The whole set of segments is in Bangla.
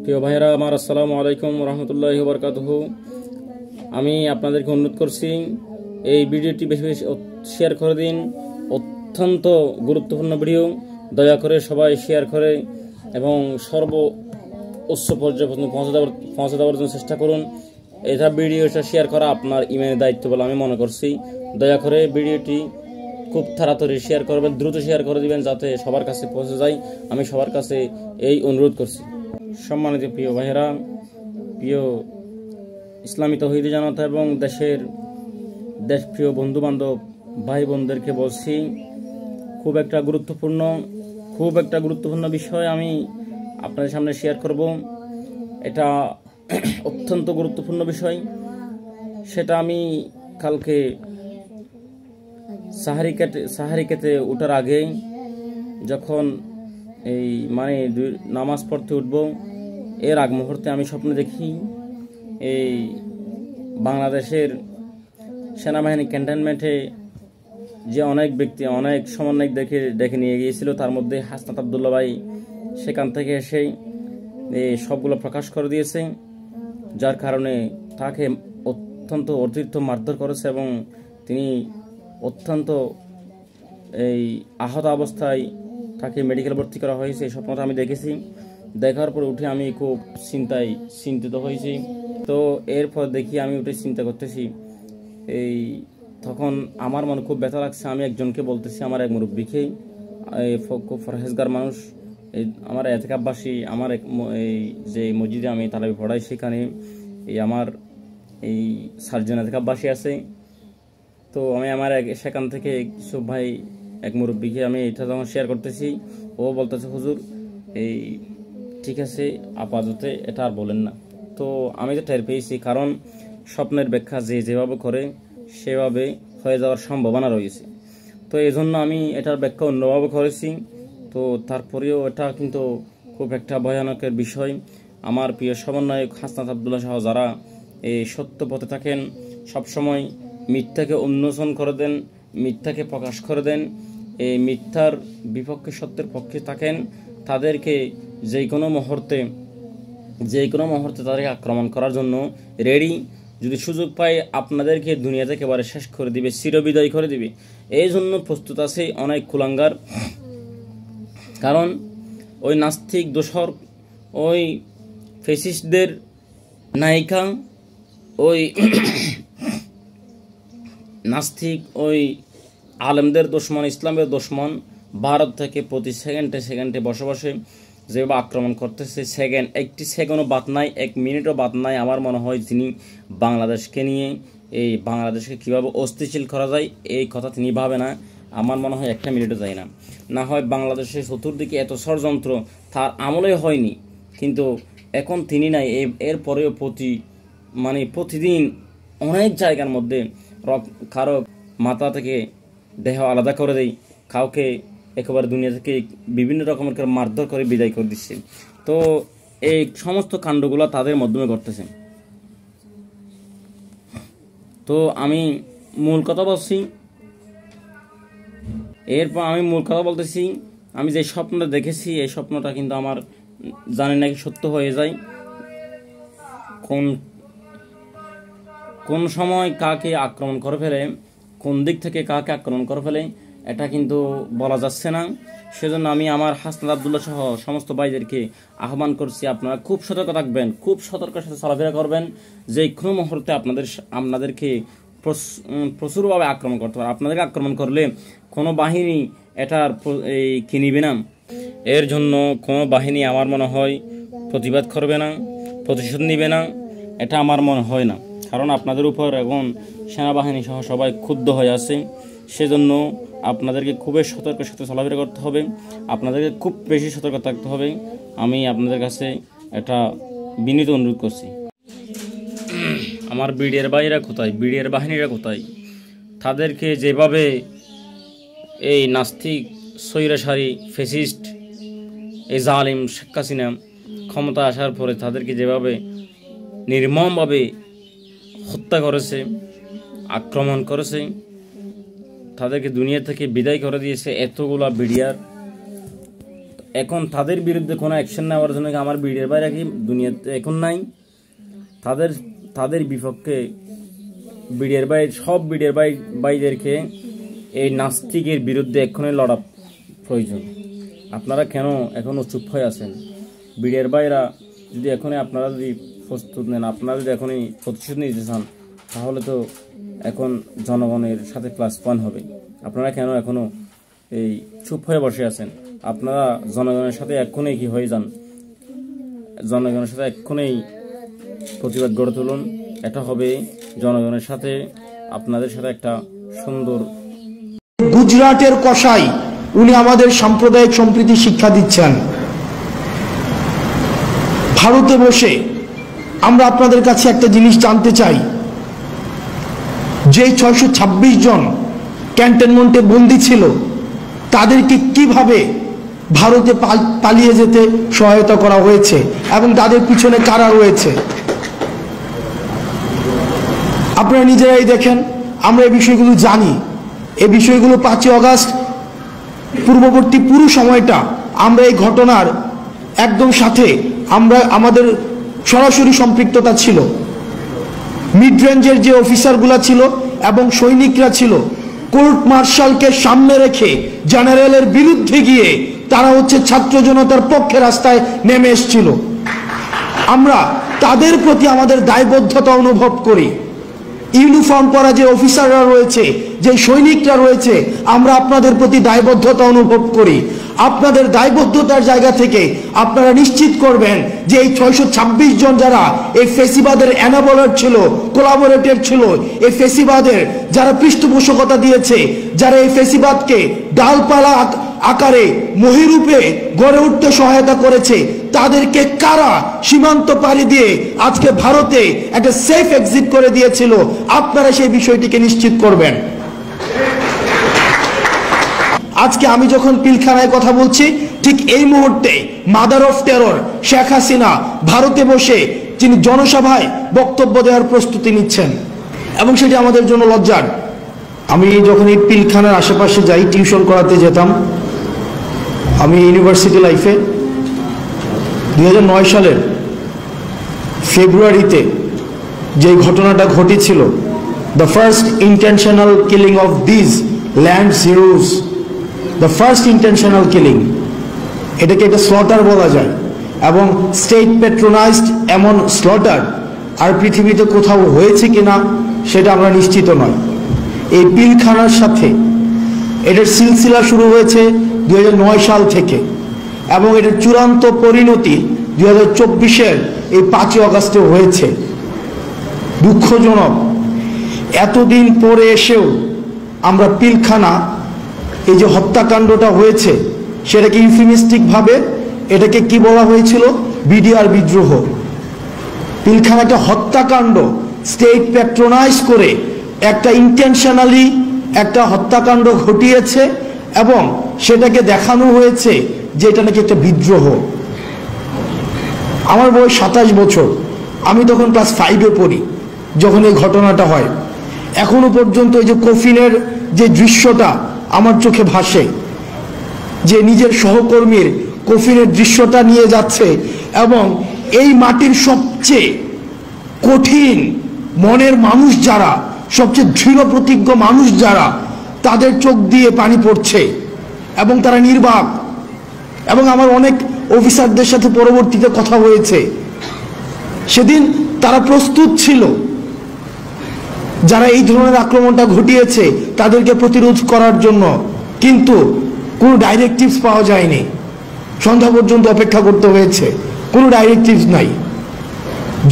প্রিয় ভাইরা আমার, আসসালামু আলাইকুম রহমতুল্লাহি ওয়া বারাকাতুহু। আমি আপনাদেরকে অনুরোধ করছি এই ভিডিওটি বেশি বেশি শেয়ার করে দিন। অত্যন্ত গুরুত্বপূর্ণ ভিডিও, দয়া করে সবাই শেয়ার করে এবং সর্ব উচ্চ পর্যায়ে পর্যন্ত পৌঁছে দেওয়ার জন্য চেষ্টা করুন। এটা ভিডিওটা শেয়ার করা আপনার ইমানের দায়িত্ব বলে আমি মনে করছি। দয়া করে ভিডিওটি খুব তাড়াতাড়ি শেয়ার করবেন, দ্রুত শেয়ার করে দিবেন যাতে সবার কাছে পৌঁছে যায়। আমি সবার কাছে এই অনুরোধ করছি। সম্মানিত প্রিয় ভাইয়েরা, প্রিয় ইসলামী তৌহিদি জনতা এবং দেশপ্রিয় বন্ধু বান্ধব ভাই বোনদেরকে বলছি, খুব একটা গুরুত্বপূর্ণ বিষয় আমি আপনাদের সামনে শেয়ার করব। এটা অত্যন্ত গুরুত্বপূর্ণ বিষয়। সেটা আমি কালকে সাহারি খেতে ওঠার আগে যখন নামাজ পড়তে উঠব, এর আগ মুহূর্তে আমি স্বপ্নে দেখি এই বাংলাদেশের সেনাবাহিনী ক্যান্টনমেন্টে যে অনেক ব্যক্তি, অনেক সমন্বয়ক দেখে নিয়ে গিয়েছিল, তার মধ্যে হাসনাত আবদুল্লাহ ভাই সেখান থেকে এসে এই সবগুলো প্রকাশ করে দিয়েছে, যার কারণে তাকে অত্যন্ত অতিরিক্ত মারধর করেছে এবং তিনি অত্যন্ত আহত অবস্থায় তাকে মেডিকেল ভর্তি করা হয়েছে। এই স্বপ্নটা আমি দেখেছি। দেখার পর উঠে আমি খুব চিন্তিত হয়েছি। তো এরপর দেখি আমি উঠে চিন্তা করতেছি, তখন আমার মনে খুব ব্যথা লাগছে। আমি একজনকে বলতেছি, আমার এক মুরব্বীকে, খুব ফরহেজগার মানুষ, আমার এতেকাববাসী, আমার যে মসজিদে আমি তারাবি পড়াই, সেখানে আমার সার্জন এতেকাববাসী আছে। তো আমি সেখান থেকে কিছু ভাই, এক মুরব্বীকে আমি এটা যখন শেয়ার করতেছি, ও বলতেছে, হুজুর ঠিক আছে, আপাতত এটা আর বলেন না। তো আমি তো টের পেয়েছি, কারণ স্বপ্নের ব্যাখ্যা যেভাবে করে সেভাবে হয়ে যাওয়ার সম্ভাবনা রয়েছে। তো এই জন্য আমি এটার ব্যাখ্যা অন্যভাবে করেছি। তো তারপরেও এটা কিন্তু খুব একটা ভয়ানকের বিষয়। আমার প্রিয় সমন্বয়ক হাসনাত আবদুল্লাহ সহ যারা এই সত্য পথে থাকেন, সবসময় মিথ্যাকে উন্মোচন করে দেন, মিথ্যাকে প্রকাশ করে দেন, এই মিথ্যার বিপক্ষে সত্যের পক্ষে থাকেন, তাদেরকে যে কোনো মুহূর্তে তাদেরকে আক্রমণ করার জন্য রেডি। যদি সুযোগ পায় আপনাদেরকে দুনিয়াতে একেবারে শেষ করে দিবে, চিরবিদায় করে দিবে। এই জন্য প্রস্তুত আছে অনেক কুলাঙ্গার। কারণ ওই নাস্তিক দোসর, ওই ফেসিস্টদের নায়িকা, ওই নাস্তিক, ওই আলেমদের দুশমন, ইসলামের দুশমন, ভারত থেকে প্রতি সেকেন্ডে বসে যেভাবে আক্রমণ করতেছে, একটি সেকেন্ডও বাদ নাই, 1 মিনিটও বাদ নাই। আমার মনে হয় তিনি বাংলাদেশকে নিয়ে, এই বাংলাদেশকে কীভাবে অস্থিতিশীল করা যায় এই কথা তিনি ভাবে না। আমার মনে হয় 1 মিনিটও যায় না। না হয় বাংলাদেশের চতুর্দিকে এত ষড়যন্ত্র তার আমলে হয়নি, কিন্তু এখন তিনি নাই। এরপরেও প্রতিদিন অনেক জায়গার মধ্যে কারো মাথা থেকে দেহ আলাদা করে দেয়, কাউকে একেবারে দুনিয়া থেকে বিভিন্ন রকমের মারধর করে বিদায় করে দিচ্ছে। তো এই সমস্ত কাণ্ডগুলো তাদের মাধ্যমে ঘটতেছে। তো আমি মূল কথা বলতেছি, আমি যে স্বপ্নটা দেখেছি, এই স্বপ্নটা কিন্তু আমার জানি নাকি সত্য হয়ে যায়। কোন সময় কাকে আক্রমণ করে ফেলে, কোন দিক থেকে কাকে আক্রমণ করে ফেলে, এটা কিন্তু বলা যাচ্ছে না। সেজন্য আমি আমার হাসনাত আবদুল্লাহ সহ সমস্ত ভাইদেরকে আহ্বান করছি, আপনারা খুব সতর্ক থাকবেন, খুব সতর্কের সাথে চলাফেরা করবেন। যে কোনো মুহূর্তে আপনাদেরকে প্রচুরভাবে আক্রমণ করতে পারে। আপনাদেরকে আক্রমণ করলে কোনো বাহিনী এটার কিনিবে না। এর জন্য কোনো বাহিনী আমার মনে হয় প্রতিবাদ করবে না, প্রতিশোধ নিবে না, এটা আমার মনে হয় না। কারণ আপনাদের উপর এখন সেনাবাহিনী সহ সবাই ক্ষুব্ধ হয়ে আছে। সেজন্য আপনাদেরকে খুবই সতর্কের সাথে চলাফেরা করতে হবে, আপনাদেরকে খুব বেশি সতর্ক থাকতে হবে। আমি আপনাদের কাছে এটা বিনীত অনুরোধ করছি। আমার বিডিআর ভাইরা কোথায়, বিডিআর বাহিনীরা কোথায়? তাদেরকে যেভাবে এই নাস্তিক, স্বৈরাচারী, ফ্যাসিস্ট, এই জালিম শেখ হাসিনা ক্ষমতা আসার পরে তাদেরকে যেভাবে নির্মমভাবে হত্যা করেছে, আক্রমণ করেছে, তাদেরকে দুনিয়া থেকে বিদায় করে দিয়েছে এতগুলা বিডিআর, এখন তাদের বিরুদ্ধে কোনো অ্যাকশন নেওয়ার জন্য আমার বিডের বাইরে কি দুনিয়াতে এখন নাই? তাদের বিপক্ষে বিডের ভাই সব বিডের ভাইদেরকে এই নাস্তিকের বিরুদ্ধে এক্ষুনি লড়া প্রয়োজন। আপনারা কেন এখনো চুপ হয়ে আছেন? বিডের ভাইরা যদি এখনই আপনারা যদি প্রস্তুত নেন, আপনারা যদি এখনই প্রতিশোধ নিতে চান, তাহলে তো এখন জনগণের সাথে প্লাস পয়েন্ট হবে। আপনারা কেন এখনো এই চুপ হয়ে বসে আছেন? আপনারা জনগণের সাথে এক্ষুনি কি হয়ে যান, জনগণের সাথে এক্ষুনি প্রতিবাদ গড়ে তুলুন। এটা হবে জনগণের সাথে আপনাদের সাথে একটা সুন্দর। গুজরাটের কসাই উনি আমাদের সাম্প্রদায়িক সম্প্রীতি শিক্ষা দিচ্ছেন। ভারতে বসে আমরা আপনাদের কাছে একটা জিনিস জানতে চাই, যে 626 জন ক্যান্টনমেন্টে বন্দী ছিল তাদেরকে কিভাবে ভারতে পালিয়ে যেতে সহায়তা করা হয়েছে এবং তাদের পিছনে কারা রয়েছে আপনারা নিজেরাই দেখেন। আমরা এই বিষয়গুলো জানি। এই বিষয়গুলো 5 আগস্ট পূর্ববর্তী পুরো সময়টা আমরা এই ঘটনার একদম সাথে আমাদের সরাসরি সম্পৃক্ততা ছিল। মিড রেঞ্জের যে অফিসারগুলো ছিল এবং সৈনিকরা ছিল, কোর্ট মার্শালকে সামনে রেখে জেনারেলের বিরুদ্ধে গিয়ে তারা ছাত্র জনতার পক্ষে রাস্তায় নেমে এসেছিল। আমরা তাদের প্রতি আমাদের দায়বদ্ধতা অনুভব করি। ইউনিফর্ম পরা যে অফিসাররা রয়েছে, যে সৈনিকরা রয়েছে, আমরা আপনাদের প্রতি দায়বদ্ধতা অনুভব করি। আপনাদের দায়বদ্ধতার জায়গা থেকে আপনারা নিশ্চিত করবেন যে এই 626 জন যারা এই ফেসিবাদের এনাবলার ছিল, কোলাবোরেটর ছিল, এই ফেসিবাদের যারা পৃষ্ঠপোষকতা দিয়েছে, যারা এই ফেসিবাদকে ডালপালা আকারে মহিরূপে গড়ে উঠতে সহায়তা করেছে, তাদেরকে কারা সীমান্ত পাড়ি দিয়ে আজকে ভারতে একটা সেফ এক্সিট করে দিয়েছিল, আপনারা সেই বিষয়টিকে নিশ্চিত করবেন। আজকে আমি যখন পিলখানায় কথা বলছি, ঠিক এই মুহূর্তে mother of terror Sheikh Hasina ভারতে বসে তিনি জনসভায় বক্তব্য দেওয়ার প্রস্তুতি নিচ্ছেন এবং সেটি আমাদের জন্য লজ্জার। আমি যখন এই পিলখানার আশেপাশে যাই, টিউশন করাতে যেতাম, আমি ইউনিভার্সিটি লাইফে 2009 সালের ফেব্রুয়ারিতে যে ঘটনাটা ঘটেছিল, the first intentional killing of this land heroes, the first intentional killing, এটাকে একটা স্লটার বলা যায় এবং স্টেট পেট্রোনাইজড এমন স্লটার আর পৃথিবীতে কোথাও হয়েছে কিনা সেটা আমরা নিশ্চিত নয়। এই পিলখানার সাথে এটার সিলসিলা শুরু হয়েছে 2009 সাল থেকে এবং এটার চূড়ান্ত পরিণতি 2024-এর এই 5 আগস্টে হয়েছে। দুঃখজনক, এতদিন পরে এসেও আমরা পিলখানা, এই যে হত্যাকাণ্ডটা হয়েছে সেটাকে ইউফেমিস্টিক ভাবে এটাকে কি বলা হয়েছিল, বিডিআর বিদ্রোহ। পিলখানাটা হত্যাকাণ্ড, স্টেট প্যাট্রোনাইজ করে একটা ইন্টেনশনালি একটা হত্যাকাণ্ড ঘটিয়েছে এবং সেটাকে দেখানো হয়েছে যে এটা নাকি একটা বিদ্রোহ। আমার বয়স 27 বছর, আমি তখন ক্লাস 5-এ পড়ি যখন এই ঘটনাটা হয়। এখনো পর্যন্ত এই যে কফিনের যে দৃশ্যটা আমার চোখে ভাসে, যে নিজের সহকর্মীর কফিনের দৃশ্যটা নিয়ে যাচ্ছে এবং এই মাটির সবচেয়ে কঠিন মনের মানুষ যারা, সবচেয়ে দৃঢ় প্রতিজ্ঞ মানুষ যারা, তাদের চোখ দিয়ে পানি পড়ছে এবং তারা নির্বাক। এবং আমার অনেক অফিসারদের সাথে পরবর্তীতে কথা হয়েছে, সেদিন তারা প্রস্তুত ছিল যারা এই ধরনের আক্রমণটা ঘটিয়েছে তাদেরকে প্রতিরোধ করার জন্য, কিন্তু কোনো ডাইরেক্টিভস পাওয়া যায়নি। সন্ধ্যা পর্যন্ত অপেক্ষা করতে হয়েছে, কোনো ডাইরেক্টিভস নাই।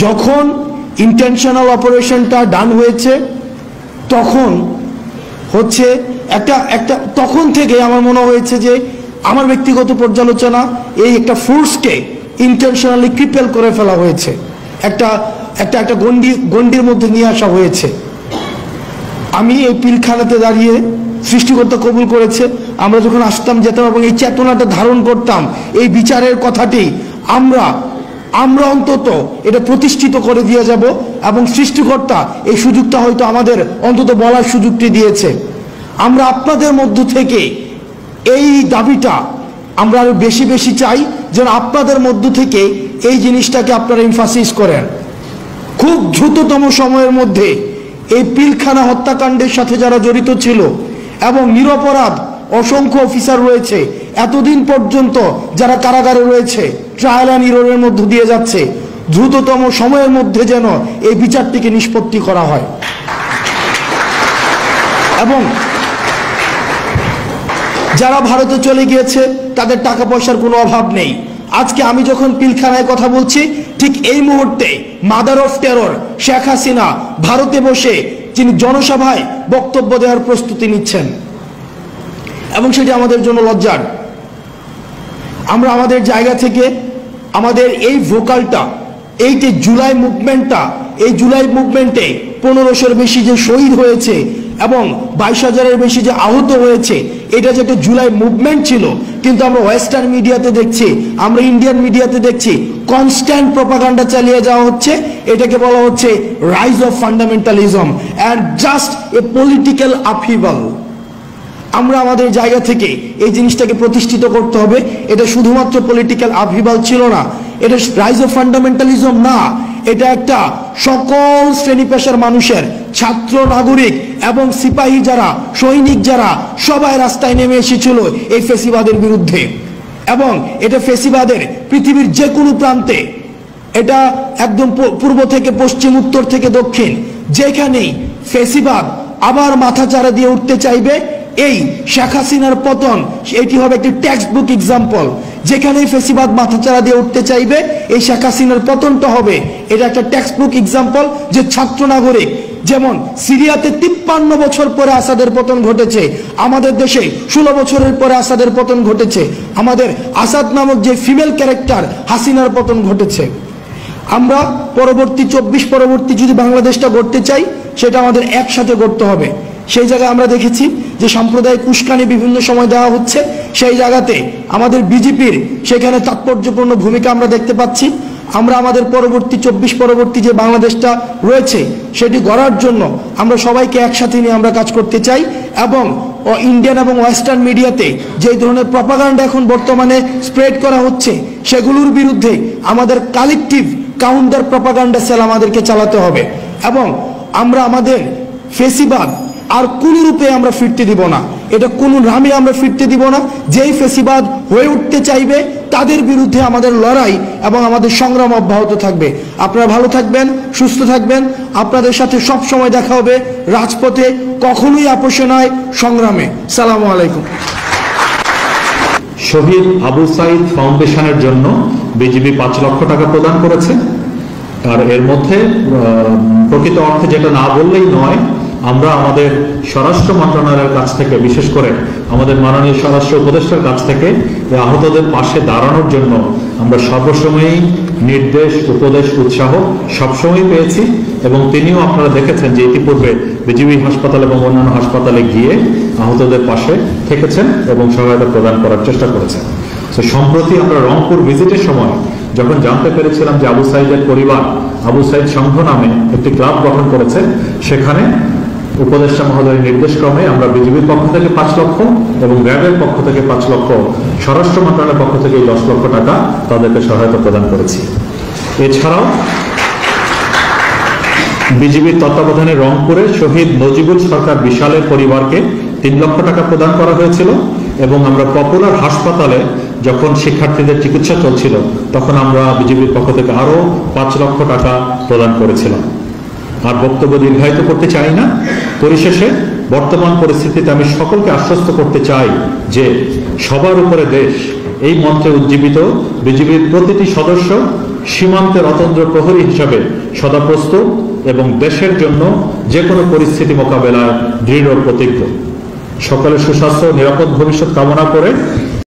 যখন ইন্টেনশনাল অপারেশনটা ডান হয়েছে তখন তখন থেকে আমার মনে হয়েছে যে আমার ব্যক্তিগত পর্যালোচনা, এই একটা ফোর্সকে ইন্টেনশনালি ক্রিপেল করে ফেলা হয়েছে, একটা গণ্ডির মধ্যে নিয়ে আসা হয়েছে। আমি এই পিলখানাতে দাঁড়িয়ে সৃষ্টিকর্তা কবুল করেছে, আমরা যখন আসতাম যেতাম এবং এই চেতনাটা ধারণ করতাম, এই বিচারের কথাটি আমরা অন্তত এটা প্রতিষ্ঠিত করে দিয়ে যাব এবং সৃষ্টিকর্তা এই সুযোগটা হয়তো আমাদের অন্তত বলার সুযোগটি দিয়েছে। আমরা আপনাদের মধ্য থেকে এই দাবিটা, আমরা আরো বেশি বেশি চাই যেন আপনাদের মধ্য থেকে এই জিনিসটাকে আপনারা এমফাসিস করেন। খুব দ্রুততম সময়ের মধ্যে এই পিলখানা হত্যাকাণ্ডের সাথে যারা জড়িত ছিল এবং নিরপরাধ অসংখ্য অফিসার রয়েছে, এতদিন পর্যন্ত যারা কারাগারে রয়েছে, ট্রায়াল অ্যান্ড এররের মধ্য দিয়ে যাচ্ছে, দ্রুততম সময়ের মধ্যে যেন এই বিচারটিকে নিষ্পত্তি করা হয়। এবং যারা ভারতে চলে গিয়েছে তাদের টাকা পয়সার কোনো অভাব নেই। আজকে আমি যখন পিলখানায় কথা বলছি, ঠিক এই মুহূর্তে mother of terror Sheikh Hasina ভারতে বসে তিনি জনসভায় বক্তব্য দেওয়ার প্রস্তুতি নিচ্ছেন এবং সেটি আমাদের জন্য লজ্জার। আমরা আমাদের জায়গা থেকে আমাদের এই ভোকালটা, এই যে জুলাই মুভমেন্টটা, এই জুলাই মুভমেন্টে 1500-এর বেশি যে শহীদ হয়েছে এবং 22,000-এর বেশি যে আহত হয়েছে, এটা যে একটা জুলাই মুভমেন্ট ছিল, কিন্তু আমরা ওয়েস্টার্ন মিডিয়াতে দেখছি, আমরা ইন্ডিয়ান মিডিয়াতে দেখছি কনস্ট্যান্ট প্রপাগান্ডা চালিয়ে যাওয়া হচ্ছে। এটাকে বলা হচ্ছে rise of fundamentalism and just a political upheaval. আমরা আমাদের জায়গা থেকে এই জিনিসটাকে প্রতিষ্ঠিত করতে হবে। এটা শুধুমাত্র পলিটিক্যাল আপহিভাল ছিল না, এটা রাইজ অফ ফান্ডামেন্টালিজম না, এটা একটা সকল শ্রেণী পেশার মানুষের, ছাত্র, নাগরিক এবং সিপাহী যারা, সৈনিক যারা, সবাই রাস্তায় নেমে এসেছিল এই ফেসিবাদের বিরুদ্ধে। এবং এটা ফেসিবাদের পৃথিবীর যে কোনো প্রান্তে, এটা একদম পূর্ব থেকে পশ্চিম, উত্তর থেকে দক্ষিণ, যেখানেই ফেসিবাদ আবার মাথা চারা দিয়ে উঠতে চাইবে, এই শেখ হাসিনার পতন এটি হবে একটি টেক্সট বুক এক্সাম্পল। যেখানে ফেসিবাদ মাথাচাড়া দিয়ে উঠতে চাইবে, এই শেখ হাসিনার পতনটা হবে এটা একটা টেক্সট বুক এক্সাম্পল। যে ছাত্র নাগরিক, যেমন সিরিয়াতে 53 বছর পরে আসাদের পতন ঘটেছে, আমাদের দেশে 16 বছরের পরে আসাদের পতন ঘটেছে, আমাদের আসাদ নামক যে ফিমেল ক্যারেক্টার হাসিনার পতন ঘটেছে। আমরা পরবর্তী 24 পরবর্তী যদি বাংলাদেশটা গড়তে চাই, সেটা আমাদের একসাথে গড়তে হবে। সেই জায়গায় আমরা দেখেছি যে সাম্প্রদায়িক উস্কানি বিভিন্ন সময় দেওয়া হচ্ছে, সেই জায়গাতে আমাদের বিজেপির সেখানে তাৎপর্যপূর্ণ ভূমিকা আমরা দেখতে পাচ্ছি। আমরা আমাদের পরবর্তী 24 পরবর্তী যে বাংলাদেশটা রয়েছে সেটি গড়ার জন্য আমরা সবাইকে একসাথে নিয়ে আমরা কাজ করতে চাই। এবং ইন্ডিয়ান এবং ওয়েস্টার্ন মিডিয়াতে যে ধরনের প্রপাগান্ডা এখন বর্তমানে স্প্রেড করা হচ্ছে, সেগুলোর বিরুদ্ধে আমাদের কালেকটিভ কাউন্টার প্রপাগান্ডা সেল আমাদেরকে চালাতে হবে। এবং আমরা আমাদের ফেসিবাদ আর কোন রূপে আমরা ফিরতে দিব না, এটা কোন নামে আমরা ফিরতে দিব না। যেই ফেসিবাদ হয়ে উঠতে চাইবে তাদের বিরুদ্ধে আমাদের লড়াই এবং আমাদের সংগ্রাম অব্যাহত থাকবে। আপনারা ভালো থাকবেন, সুস্থ থাকবেন। আপনাদের সাথে সব সময় দেখা হবে রাজপথে, কখনোই আপোষে নয়, সংগ্রামে। সালামু আলাইকুম। শহীদ আবু সাইদ ফাউন্ডেশনের জন্য বিজেপি 5 লক্ষ টাকা প্রদান করেছে। আর এর মধ্যে প্রকৃত অর্থে যেটা না বললেই নয়, আমরা আমাদের স্বরাষ্ট্র মন্ত্রণালয়ের কাছ থেকে, বিশেষ করে আমাদের মাননীয় স্বরাষ্ট্র উপদেষ্টার কাছ থেকে আহতদের পাশে দাঁড়ানোর জন্য আমরা সর্বসময়ই নির্দেশ, উপদেশ, উৎসাহ সবসময় পেয়েছি। এবং তিনিও আপনারা দেখেছেন যে ইতিপূর্বে বিজিবি হাসপাতাল এবং অন্যান্য হাসপাতালে গিয়ে আহতদের পাশে থেকেছেন এবং সহায়তা প্রদান করার চেষ্টা করেছেন। তো সম্প্রতি আমরা রংপুর ভিজিটের সময় যখন জানতে পেরেছিলাম যে আবু সাইদের পরিবার আবু সাইদ সংঘ নামে একটি ক্লাব গঠন করেছে, সেখানে উপদেষ্টা মহোদয়ের নির্দেশক্রমে আমরা বিজেপির পক্ষ থেকে 5 লক্ষ এবং র্যাবের পক্ষ থেকে 5 লক্ষ, স্বরাষ্ট্র মন্ত্রণালয়ের পক্ষ থেকে 10 লক্ষ টাকা তাদেরকে সহায়তা প্রদান করেছি। এছাড়াও বিজেপির তত্ত্বাবধানে রংপুরে শহীদ নজিবুল সরকার বিশালের পরিবারকে 3 লক্ষ টাকা প্রদান করা হয়েছিল। এবং আমরা পপুলার হাসপাতালে যখন শিক্ষার্থীদের চিকিৎসা চলছিল, তখন আমরা বিজেপির পক্ষ থেকে আরো 5 লক্ষ টাকা প্রদান করেছিলাম। আর বক্তব্য দীর্ঘায়িত করতে চাই না। পরিশেষে বর্তমান পরিস্থিতিতে আমি সকলকে আশ্বস্ত করতে চাই যে সবার উপরে দেশ, এই মন্ত্রে উজ্জীবিত বিজেপির প্রতিটি সদস্য সীমান্তের অতন্দ্র প্রহরী হিসাবে সদা প্রস্তুত এবং দেশের জন্য যে কোনো পরিস্থিতি মোকাবেলায় দৃঢ় প্রতিজ্ঞ। সকলের সুস্বাস্থ্য, নিরাপদ ভবিষ্যৎ কামনা করে